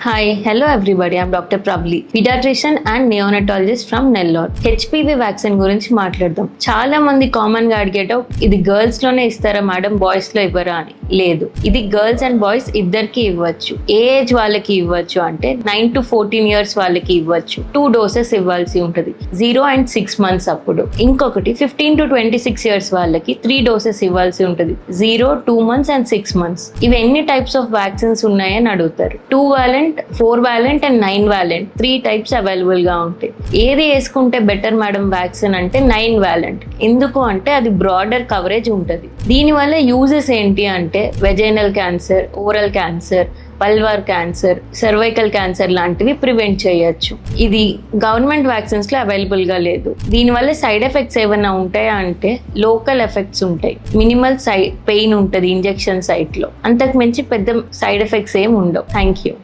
Hello everybody. I'm Dr. Pravli, pediatrician and neonatologist from Nellore. HPV vaccine గురించి మాట్లాడదాం. చాలా మంది కామన్ గా అడిగేటో ఇది గర్ల్స్ లోనే ఇస్తారా మేడం, బాయ్స్ లో ఇవ్వరా అని. లేదు, ఇది గర్ల్స్ అండ్ బాయ్స్ ఇద్దరికి ఇవ్వచ్చు. ఏ ఏజ్ వాళ్ళకి ఇవ్వచ్చు అంటే 9 to 14 years వాళ్ళకి ఇవ్వచ్చు. 2 doses ఇవ్వాల్సి ఉంటుంది, 0 and 6 months అప్పుడు. ఇంకొకటి 15 to 26 years వాళ్ళకి 3 doses ఇవ్వాల్సి ఉంటుంది, 0, 2 months and 6 months. ఇవి ఎన్ని టైప్స్ ఆఫ్ వ్యాక్సిన్స్ ఉన్నాయని అడుగుతారు. 2 valent, 4 valent and 9 valent 3 types available గా ఉంటాయి. ఏది వేసుకుంటే బెటర్ మేడం వ్యాక్సిన్ అంటే 9 valent. ఎందుకు అంటే అది బ్రాడర్ కవరేజ్ ఉంటుంది. దీనివల్ల యూజెస్ ఏంటి అంటే vaginal cancer, oral cancer, vulvar cancer, cervical cancer లాంటివి ప్రివెంట్ చేయొచ్చు. ఇది గవర్నమెంట్ వ్యాక్సిన్స్ లో అవైలబుల్ గా లేదు. దీనివల్ల సైడ్ ఎఫెక్ట్స్ ఏమైనా ఉంటాయా అంటే లోకల్ ఎఫెక్ట్స్ ఉంటాయి. మినిమల్ పెయిన్ ఉంటుంది ఇంజెక్షన్ సైట్ లో, అంతకు మించి పెద్ద సైడ్ ఎఫెక్ట్స్ ఏమి ఉండవు. Thank you.